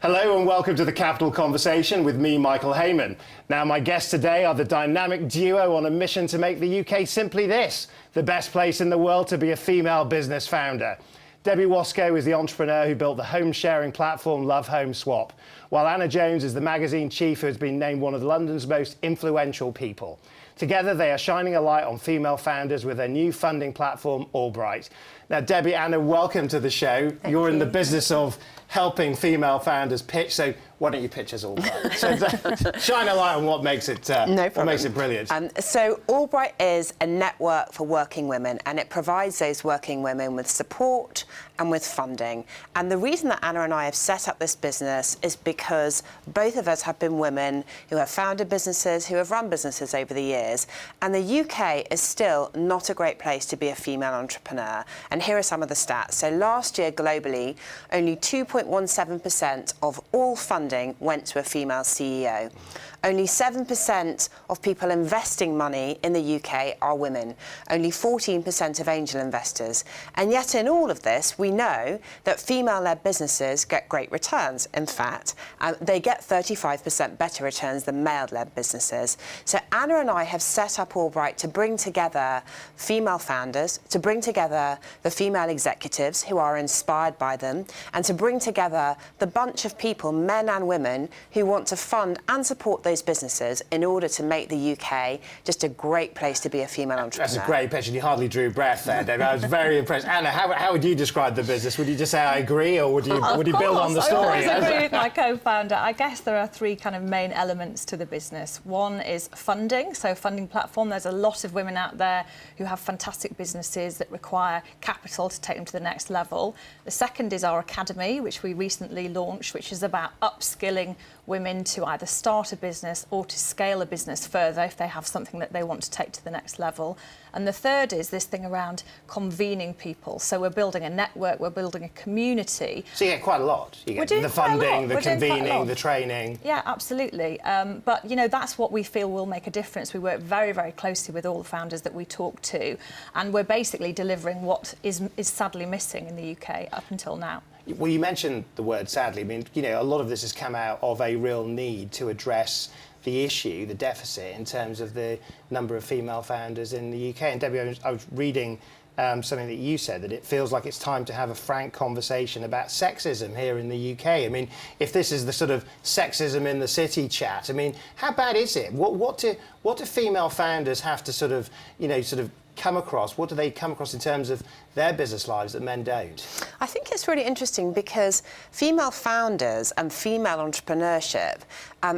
Hello and welcome to the Capital Conversation with me, Michael Hayman. Now, my guests today are the dynamic duo on a mission to make the UK simply this, the best place in the world to be a female business founder. Debbie Wosskow is the entrepreneur who built the home-sharing platform Love Home Swap, while Anna Jones is the magazine chief who has been named one of London's most influential people. Together, they are shining a light on female founders with their new funding platform, AllBright. Now, Debbie, Anna, welcome to the show. You're in the business of helping female founders pitch, so why don't you pitch us AllBright? So shine a light on what makes it, what makes it brilliant. So AllBright is a network for working women, and it provides those working women with support and with funding. And the reason that Anna and I have set up this business is because both of us have been women who have founded businesses, who have run businesses over the years. And the UK is still not a great place to be a female entrepreneur. And here are some of the stats. So last year, globally, only 2.17% of all funding went to a female CEO. Only 7% of people investing money in the UK are women. Only 14% of angel investors. And yet in all of this, we know that female-led businesses get great returns. In fact, they get 35% better returns than male-led businesses. So Anna and I have set up AllBright to bring together female founders, to bring together the female executives who are inspired by them, and to bring together the bunch of people, men and women, who want to fund and support those businesses in order to make the UK just a great place to be a female entrepreneur. That's a great pitch, and you hardly drew breath there, David. I was very impressed. Anna, how would you describe the business? Would you just say I agree, or would you build on the story? I agree with my co-founder. I guess there are three kind of main elements to the business. One is funding, so funding platform. There's a lot of women out there who have fantastic businesses that require capital to take them to the next level. The second is our academy, which we recently launched, which is about upskilling women to either start a business or to scale a business further if they have something that they want to take to the next level. And the third is this thing around convening people. So we're building a network, we're building a community. So you get quite a lot. You get the funding, the convening, the training. Yeah, absolutely. But, you know, that's what we feel will make a difference. We work very, very closely with all the founders that we talk to, and we're basically delivering what is sadly missing in the UK up until now. Well, you mentioned the word sadly. I mean, you know, a lot of this has come out of a real need to address the issue, the deficit, in terms of the number of female founders in the UK. And Debbie, I was reading something that you said, that it feels like it's time to have a frank conversation about sexism here in the UK. I mean, if this is the sort of sexism in the city chat, I mean, how bad is it? What do female founders have to sort of come across? What do they come across in terms of their business lives that men don't? I think it's really interesting because female founders and female entrepreneurship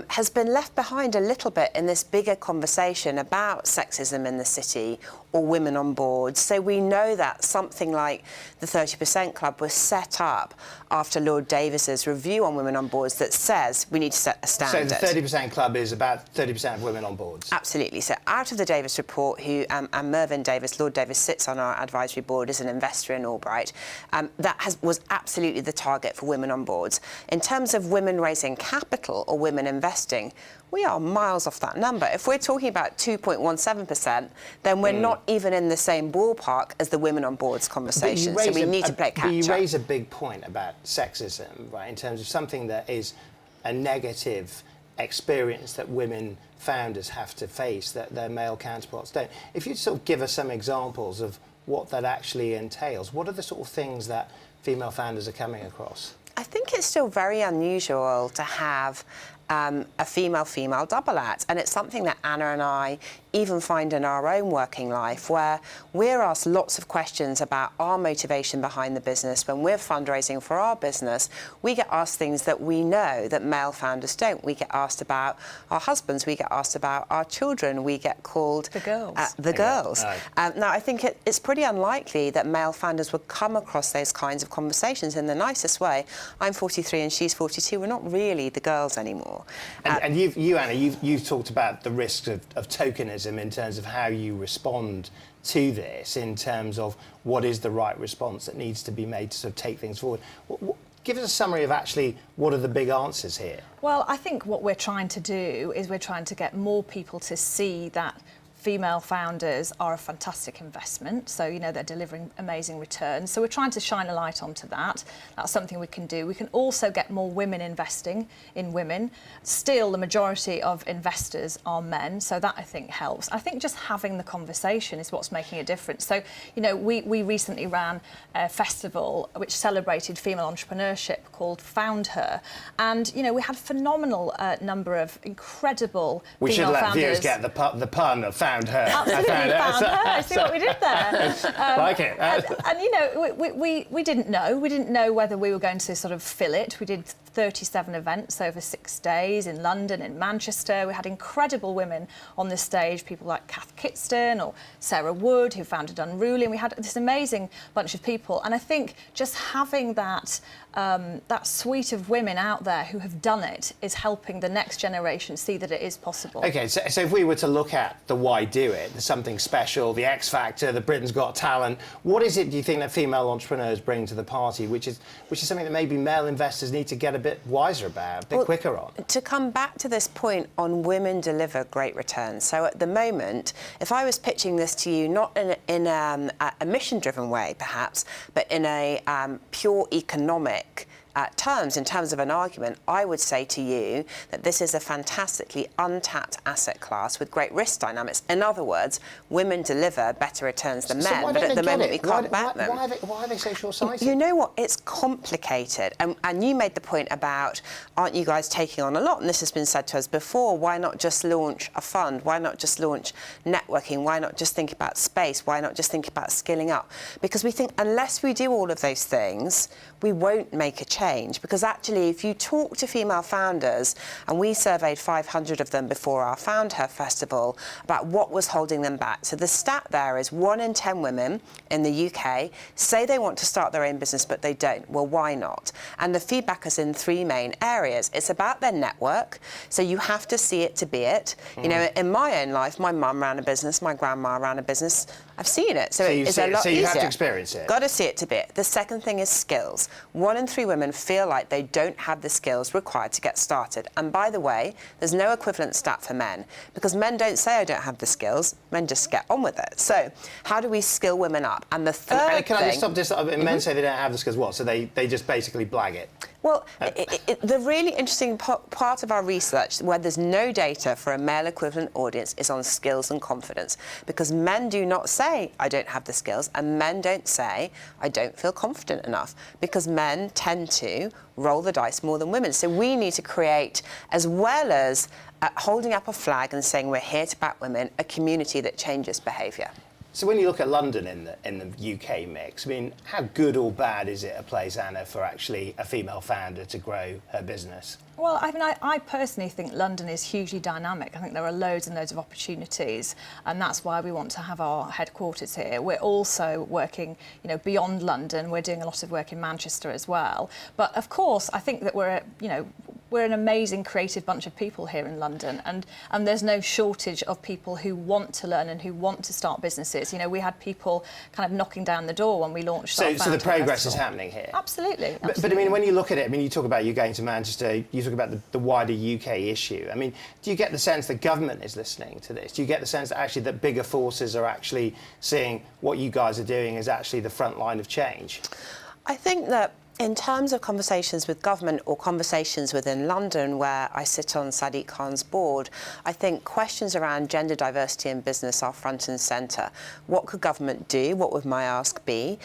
has been left behind a little bit in this bigger conversation about sexism in the city or women on boards. So we know that something like the 30% Club was set up after Lord Davis's review on women on boards that says we need to set a standard. So the 30% Club is about 30% of women on boards? Absolutely. So out of the Davis report, who and Mervyn Davis, Lord Davis, sits on our advisory board as an investor in AllBright, was absolutely the target for women on boards. In terms of women raising capital or women investing, we are miles off that number. If we're talking about 2.17%, then we're not even in the same ballpark as the women on boards conversation. So we need to play catch up. But you raise a big point about sexism, right, in terms of something that is a negative experience that women founders have to face that their male counterparts don't. If you'd sort of give us some examples of what that actually entails, what are the sort of things that female founders are coming across? I think it's still very unusual to have a female-female double act, and it's something that Anna and I even find in our own working life, where we're asked lots of questions about our motivation behind the business. When we're fundraising for our business, we get asked things that we know that male founders don't. We get asked about our husbands, we get asked about our children, we get called the girls. Now, I think it's pretty unlikely that male founders would come across those kinds of conversations in the nicest way. I'm 43 and she's 42. We're not really the girls anymore. And Anna, you've talked about the risks of tokenism in terms of how you respond to this, in terms of what is the right response that needs to be made to sort of take things forward. Give us a summary of actually what are the big answers here. Well, I think what we're trying to do is we're trying to get more people to see that female founders are a fantastic investment. So, you know, they're delivering amazing returns. So we're trying to shine a light onto that. That's something we can do. We can also get more women investing in women. Still, the majority of investors are men. So that, I think, helps. I think just having the conversation is what's making a difference. So, you know, we recently ran a festival which celebrated female entrepreneurship called Found Her. And, you know, we had a phenomenal number of incredible we female should let founders. viewers get the pun of Found Her. Absolutely, found her. I see what we did there. Like it. And you know, we didn't know. We didn't know whether we were going to sort of fill it. We did 37 events over 6 days in London, in Manchester. We had incredible women on the stage, people like Kath Kitston or Sarah Wood, who founded Unruly. And we had this amazing bunch of people. And I think just having that that suite of women out there who have done it is helping the next generation see that it is possible. OK, so if we were to look at the why do it, the something special, the X Factor, the Britain's Got Talent, what is it, do you think, that female entrepreneurs bring to the party, which is something that maybe male investors need to get a bit wiser about, a bit quicker on? To come back to this point on women deliver great returns. So at the moment, if I was pitching this to you, not in a mission-driven way, perhaps, but in a pure economic terms, in terms of an argument, I would say to you that this is a fantastically untapped asset class with great risk dynamics. In other words, women deliver better returns than men, but at the moment we can't back them. Why are they so short-sighted? You know what? It's complicated. And you made the point about, aren't you guys taking on a lot? And this has been said to us before. Why not just launch a fund? Why not just launch networking? Why not just think about space? Why not just think about skilling up? Because we think unless we do all of those things, we won't make a change. Because actually, if you talk to female founders, and we surveyed 500 of them before our Found Her festival about what was holding them back. So the stat there is 1 in 10 women in the UK say they want to start their own business, but they don't. Well, why not? And the feedback is in 3 main areas. It's about their network. So you have to see it to be it. You know, in my own life, my mum ran a business, my grandma ran a business. I've seen it. So it's a lot easier. So you have to experience it. Got to see it to be it. The second thing is skills. 1 in 3 women feel like they don't have the skills required to get started. And by the way, there's no equivalent stat for men, because men don't say I don't have the skills. Men just get on with it. So how do we skill women up? And the third and can thing... I just stop this? Men say they don't have the skills. What? So they just basically blag it? Well, the really interesting part of our research, where there's no data for a male equivalent audience, is on skills and confidence. Because men do not say, I don't have the skills, and men don't say, I don't feel confident enough. Because men tend to roll the dice more than women. So we need to create, as well as holding up a flag and saying we're here to back women, a community that changes behaviour. So when you look at London in the UK mix, I mean, how good or bad is it a place, Anna, for actually a female founder to grow her business? Well, I mean, I personally think London is hugely dynamic. I think there are loads and loads of opportunities, and that's why we want to have our headquarters here. We're also working, you know, beyond London. We're doing a lot of work in Manchester as well. But of course, I think that we're an amazing creative bunch of people here in London, and there's no shortage of people who want to learn and who want to start businesses. You know, we had people kind of knocking down the door when we launched our So the progress festival. is happening here? Absolutely. But I mean, when you look at it, I mean, you talk about you going to Manchester, you talk about the wider UK issue. I mean, do you get the sense that government is listening to this? Do you get the sense that actually that bigger forces are actually seeing what you guys are doing as actually the front line of change? I think that in terms of conversations with government or conversations within London, where I sit on Sadiq Khan's board, I think questions around gender diversity in business are front and centre. What could government do? What would my ask be?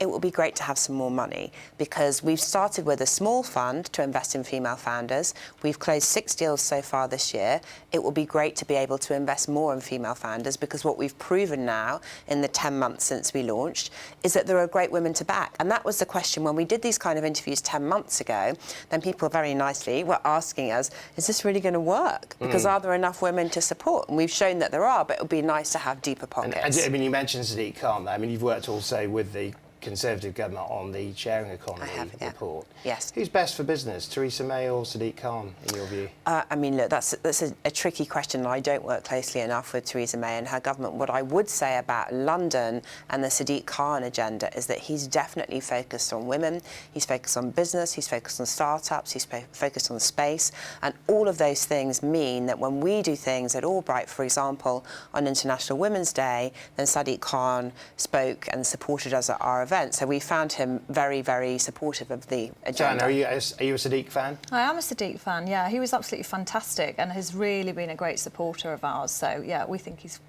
It would be great to have some more money, because we've started with a small fund to invest in female founders. We've closed 6 deals so far this year. It would be great to be able to invest more in female founders, because what we've proven now in the 10 months since we launched is that there are great women to back. And that was the question when we did these kind of interviews 10 months ago. Then people very nicely were asking us, is this really going to work? Because are there enough women to support? And we've shown that there are, but it would be nice to have deeper pockets. And I mean, you mentioned Sadiq Khan there. I mean, you've worked also with the Conservative government on the sharing economy report. Yes. Who's best for business, Theresa May or Sadiq Khan, in your view? I mean, look, that's a tricky question. I don't work closely enough with Theresa May and her government. What I would say about London and the Sadiq Khan agenda is that he's definitely focused on women, he's focused on business, he's focused on startups, he's focused on space, and all of those things mean that when we do things at AllBright, for example, on International Women's Day, then Sadiq Khan spoke and supported us at our event. So we found him very, very supportive of the agenda. Joanne, are you a Sadiq fan? I am a Sadiq fan, yeah. He was absolutely fantastic and has really been a great supporter of ours. So, yeah, we think he's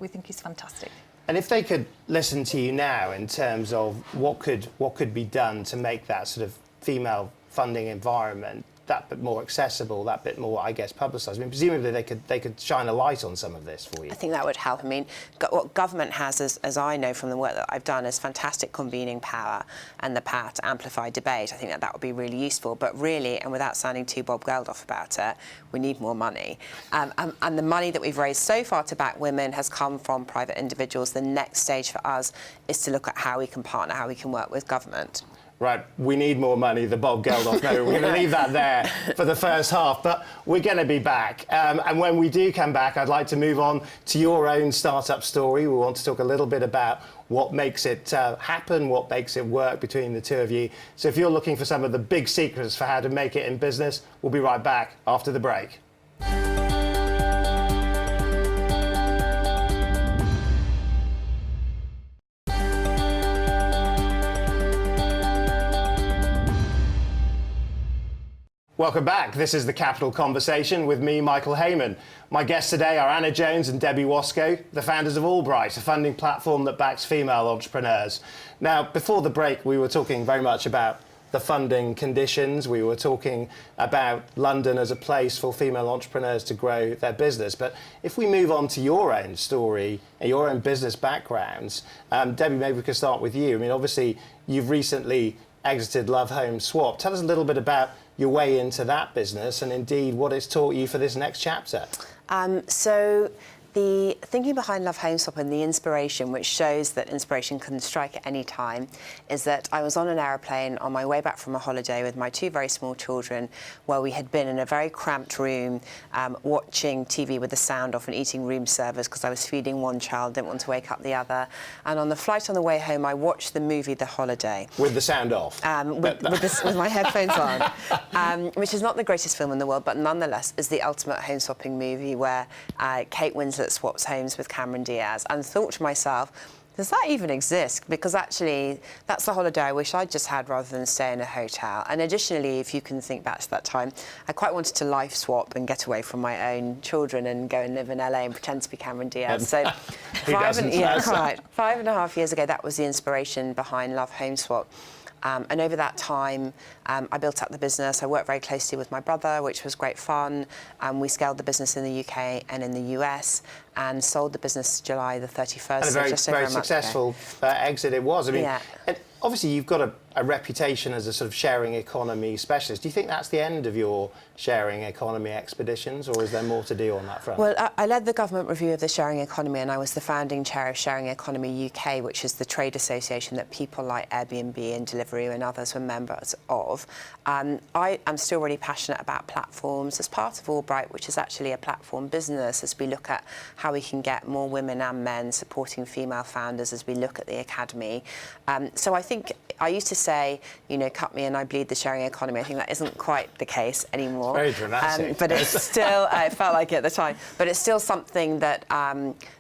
fantastic. And if they could listen to you now in terms of what could be done to make that sort of female funding environment that bit more accessible, that bit more, I guess, publicised. I mean, presumably they could shine a light on some of this for you. I think that would help. I mean, what government has, as I know from the work that I've done, is fantastic convening power and the power to amplify debate. I think that would be really useful. But really, and without sounding too Bob Geldof about it, we need more money. And the money that we've raised so far to back women has come from private individuals. The next stage for us is to look at how we can partner, how we can work with government. Right, we need more money, the Bob Geldof. No, we're going to leave that there for the first half, but we're going to be back. And when we do come back, I'd like to move on to your own startup story. We want to talk a little bit about what makes it happen, what makes it work between the two of you. So if you're looking for some of the big secrets for how to make it in business, we'll be right back after the break. Welcome back. This is The Capital Conversation with me, Michael Hayman. My guests today are Anna Jones and Debbie Wosskow, the founders of AllBright, a funding platform that backs female entrepreneurs. Now, before the break, we were talking very much about the funding conditions. We were talking about London as a place for female entrepreneurs to grow their business. But if we move on to your own story and your own business backgrounds, Debbie, maybe we could start with you. I mean, obviously, you've recently exited Love Home Swap. Tell us a little bit about your way into that business and indeed what it's taught you for this next chapter. So the thinking behind Love Home Swap and the inspiration, which shows that inspiration can strike at any time, is that I was on an aeroplane on my way back from a holiday with my two very small children, where we had been in a very cramped room watching TV with the sound off and eating room service because I was feeding one child, didn't want to wake up the other. And on the flight on the way home, I watched the movie The Holiday. With the sound off? With my headphones on, which is not the greatest film in the world, but nonetheless is the ultimate home swapping movie where Kate Winslet swaps homes with Cameron Diaz, and thought to myself, does that even exist? Because actually, that's the holiday I wish I'd just had rather than stay in a hotel. And additionally, if you can think back to that time, I quite wanted to life swap and get away from my own children and go and live in LA and pretend to be Cameron Diaz. So 5.5 years ago, that was the inspiration behind Love Home Swap. And over that time, I built up the business. I worked very closely with my brother, which was great fun. We scaled the business in the UK and in the US and sold the business July the 31st. And a very successful exit it was. I mean, and obviously you've got a reputation as a sort of sharing economy specialist. Do you think that's the end of your sharing economy expeditions, or is there more to do on that front? Well, I led the government review of the sharing economy, and I was the founding chair of Sharing Economy UK, which is the trade association that people like Airbnb and Deliveroo and others were members of. I am still really passionate about platforms as part of AllBright, which is actually a platform business, as we look at how we can get more women and men supporting female founders as we look at the academy. So I think I used to say, you know, cut me and I bleed the sharing economy. I think that isn't quite the case anymore. Very dramatic. But it's still, it felt like it at the time, but it's still something that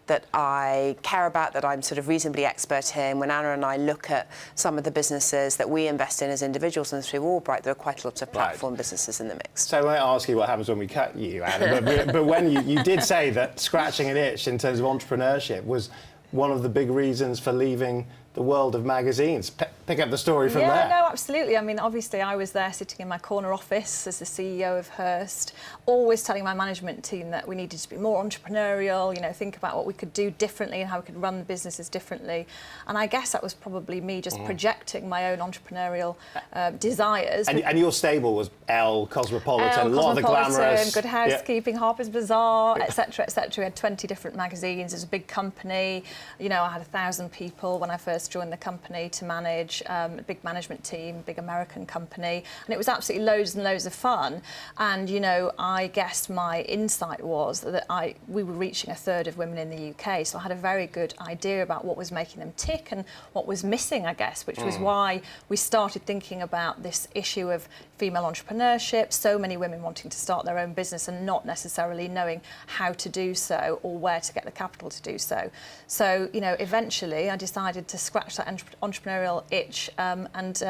that I care about, that I'm sort of reasonably expert in. When Anna and I look at some of the businesses that we invest in as individuals and through AllBright, there are quite a lot of platform businesses in the mix. So I won't ask you what happens when we cut you, Anna, but when you did say that scratching an itch in terms of entrepreneurship was one of the big reasons for leaving the world of magazines. Pick up the story from there. Yeah, no, absolutely. I mean, obviously, I was there sitting in my corner office as the CEO of Hearst, always telling my management team that we needed to be more entrepreneurial, you know, think about what we could do differently and how we could run the businesses differently. And I guess that was probably me just projecting my own entrepreneurial desires. And your stable was Elle, Cosmopolitan, a lot of the glamorous... Good Housekeeping, Harper's Bazaar, etc., etc. We had 20 different magazines. It was a big company. You know, I had 1,000 people when I first joined the company to manage. research, a big management team, big American company, and it was absolutely loads and loads of fun. And you know, I guess my insight was that we were reaching a third of women in the UK, so I had a very good idea about what was making them tick and what was missing, I guess, which was why we started thinking about this issue of female entrepreneurship, so many women wanting to start their own business and not necessarily knowing how to do so or where to get the capital to do so. So, you know, eventually I decided to scratch that entrepreneurial itch and,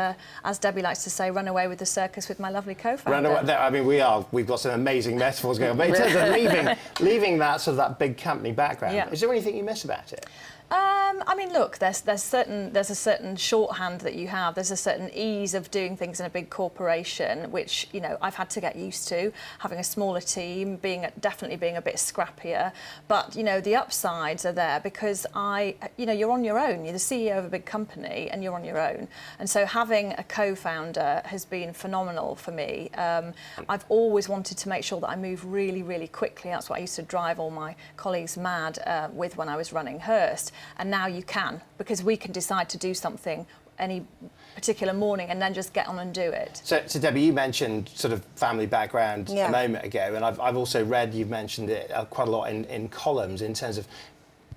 as Debbie likes to say, run away with the circus with my lovely co-founder. I mean, we've got some amazing metaphors going on, but in terms of leaving that sort of that big company background, is there anything you miss about it? I mean, look, there's a certain shorthand that you have. There's a certain ease of doing things in a big corporation, which, you know, I've had to get used to. Having a smaller team, definitely being a bit scrappier. But, you know, the upsides are there because you know, you're on your own. You're the CEO of a big company and you're on your own. And so having a co-founder has been phenomenal for me. I've always wanted to make sure that I move really, really quickly. That's what I used to drive all my colleagues mad with when I was running Hearst. And now you can, because we can decide to do something any particular morning and then just get on and do it. So Debbie, you mentioned sort of family background a moment ago, and I've also read you've mentioned it quite a lot in columns in terms of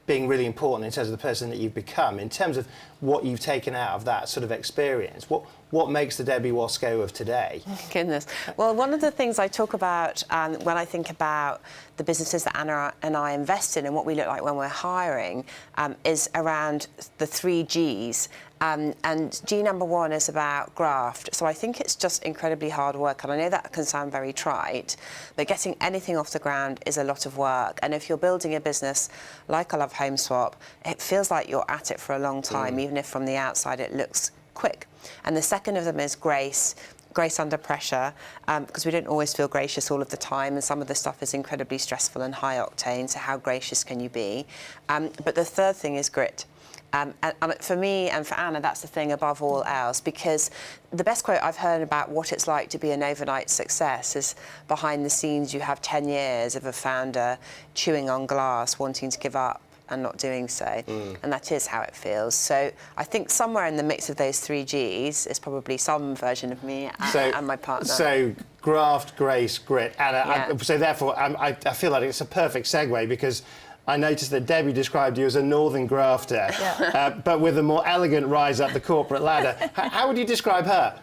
being really important in terms of the person that you've become, in terms of what you've taken out of that sort of experience. What makes the Debbie Wosskow of today? Goodness. Well, one of the things I talk about when I think about the businesses that Anna and I invest in and what we look like when we're hiring is around the 3 Gs. And G number 1 is about graft. So I think it's just incredibly hard work. And I know that can sound very trite, but getting anything off the ground is a lot of work. And if you're building a business like I Love Home Swap, it feels like you're at it for a long time, even if from the outside it looks quick. And the second of them is grace under pressure, because we don't always feel gracious all of the time, and some of the stuff is incredibly stressful and high octane, so how gracious can you be? But the third thing is grit. And for me and for Anna, that's the thing above all else, because the best quote I've heard about what it's like to be an overnight success is behind the scenes you have 10 years of a founder chewing on glass, wanting to give up and not doing so. And that is how it feels. So I think somewhere in the mix of those 3 Gs is probably some version of me and my partner. So graft, grace, grit. Anna, so therefore I feel like it's a perfect segue, because I noticed that Debbie described you as a northern grafter, but with a more elegant rise up the corporate ladder. How would you describe her?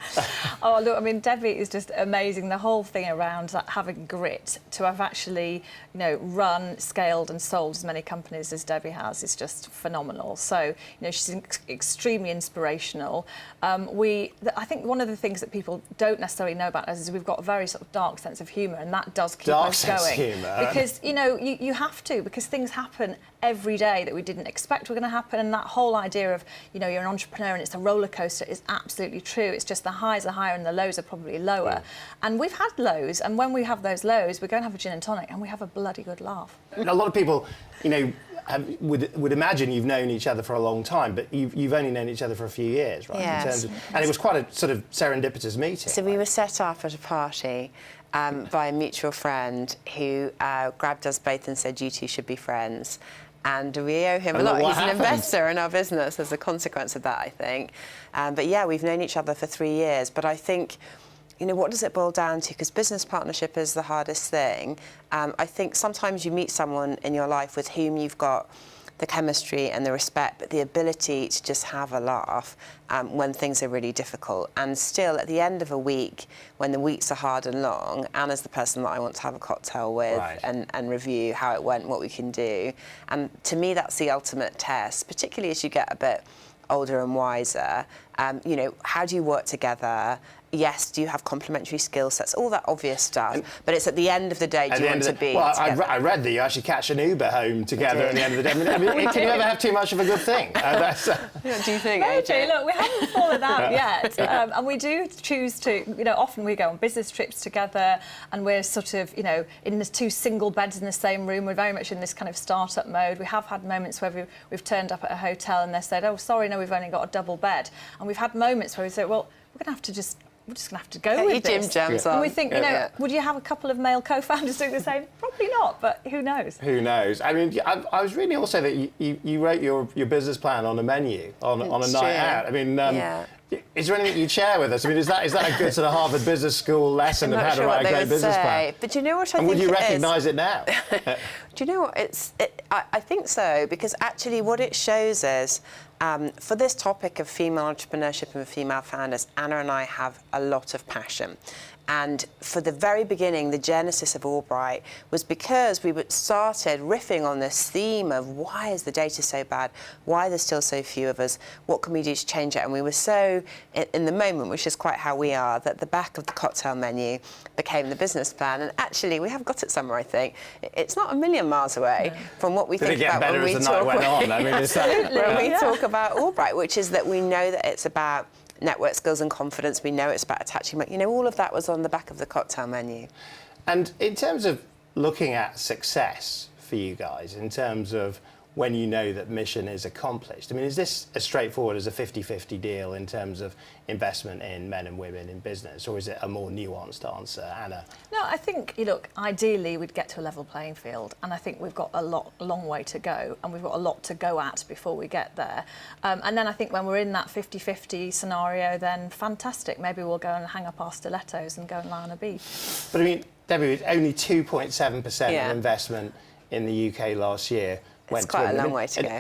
Oh, look, I mean, Debbie is just amazing. The whole thing around that, having grit, to have actually, you know, run, scaled and sold as many companies as Debbie has is just phenomenal. So, you know, she's extremely inspirational. I think one of the things that people don't necessarily know about us is we've got a very sort of dark sense of humour, and that does keep us going. Humour. Because, you know, you have to, because things happen every day that we didn't expect were going to happen, and that whole idea of, you know, you're an entrepreneur and it's a roller coaster is absolutely true. It's just the highs are higher and the lows are probably lower. And we've had lows, and when we have those lows, we go and have a gin and tonic and we have a bloody good laugh. A lot of people, you know, would imagine you've known each other for a long time, but you've only known each other for a few years, right? Yes. In terms of, and it was quite a sort of serendipitous meeting. So we were set up at a party by a mutual friend who grabbed us both and said, "You two should be friends." And we owe him a lot. He's an investor in our business as a consequence of that, I think. But yeah, we've known each other for 3 years. But I think, you know, what does it boil down to? Because business partnership is the hardest thing. I think sometimes you meet someone in your life with whom you've got the chemistry and the respect, but the ability to just have a laugh when things are really difficult. And still, at the end of a week, when the weeks are hard and long, Anna's the person that I want to have a cocktail with and review how it went, what we can do. And to me, that's the ultimate test, particularly as you get a bit older and wiser. You know, how do you work together? Yes, do you have complementary skill sets? All that obvious stuff. But it's at the end of the day, do you want to be Well, together? I read that you actually catch an Uber home together at the end of the day. I mean, can you ever have too much of a good thing? What do you think, Maybe, AJ? look, we haven't fallen out yet. And we do choose to, you know, often we go on business trips together and we're sort of, you know, in the 2 single beds in the same room. We're very much in this kind of start-up mode. We have had moments where we've turned up at a hotel and they said, "Oh, sorry, no, we've only got a double bed." And we've had moments where we say, "Well, we're going to have to just we're just going to have to go Get with your this. gym jams on. And we think, you know, Yeah. would you have a couple of male co-founders doing the same? Probably not, but who knows? Who knows? I mean, I was reading also that you wrote your business plan on a menu, on a It's night true. out. I mean, Yeah. is there anything you'd share with us? I mean, is that a good sort of Harvard Business School lesson I'm of not how sure to what write a they great would business say, plan? but do you know what I And think would you it is? recognise it now? Do you know what? I think so, because actually what it shows is, for this topic of female entrepreneurship and female founders, Anna and I have a lot of passion. And for the very beginning, the genesis of AllBright was because we started riffing on this theme of why is the data so bad? Why are there still so few of us? What can we do to change it? And we were so in the moment, which is quite how we are, that the back of the cocktail menu became the business plan. And actually, we have got it somewhere, I think. It's not a million miles away from what we Did think it get about better when we as the night talk. went on? I mean, is that... When we Yeah. talk about AllBright, which is that we know that it's about network skills and confidence. We know it's about attaching, you know, all of that was on the back of the cocktail menu. And in terms of looking at success for you guys, in terms of when you know that mission is accomplished, I mean, is this as straightforward as a 50-50 deal in terms of investment in men and women in business, or is it a more nuanced answer, Anna? No, I think, look, ideally we'd get to a level playing field, and I think we've got a long way to go, and we've got a lot to go at before we get there. And then I think when we're in that 50-50 scenario, then fantastic. Maybe we'll go and hang up our stilettos and go and lie on a beach. But I mean, Debbie, it's only 2.7% Yeah. of investment in the UK last year. It's quite a long way to go.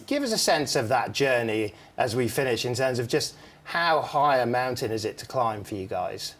Give us a sense of that journey as we finish in terms of just how high a mountain is it to climb for you guys?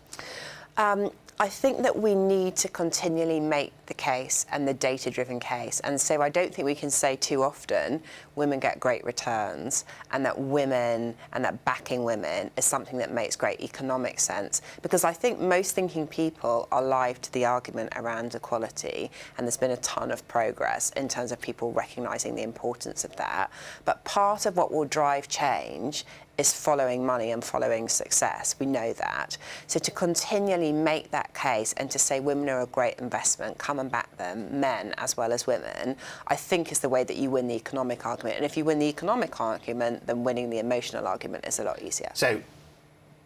I think that we need to continually make the case and the data-driven case. And so I don't think we can say too often women get great returns and that women and that backing women is something that makes great economic sense. Because I think most thinking people are alive to the argument around equality, and there's been a ton of progress in terms of people recognising the importance of that. But part of what will drive change is following money and following success. We know that. So to continually make that case and to say women are a great investment, come and back them, men as well as women, I think is the way that you win the economic argument. And if you win the economic argument, then winning the emotional argument is a lot easier. So,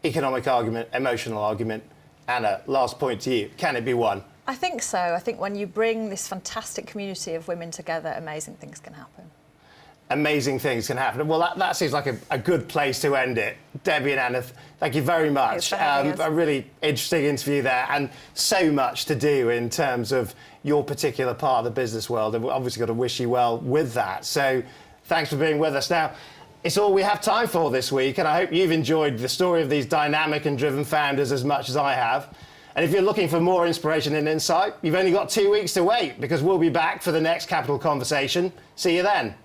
economic argument, emotional argument. Anna, last point to you. Can it be won? I think so. I think when you bring this fantastic community of women together, amazing things can happen. Amazing things can happen. Well, that seems like a good place to end it. Debbie and Anna, thank you very much. Thanks for having us. A really interesting interview there, and so much to do in terms of your particular part of the business world. And we've obviously got to wish you well with that. So thanks for being with us. Now, it's all we have time for this week, and I hope you've enjoyed the story of these dynamic and driven founders as much as I have. And if you're looking for more inspiration and insight, you've only got 2 weeks to wait, because we'll be back for the next Capital Conversation. See you then.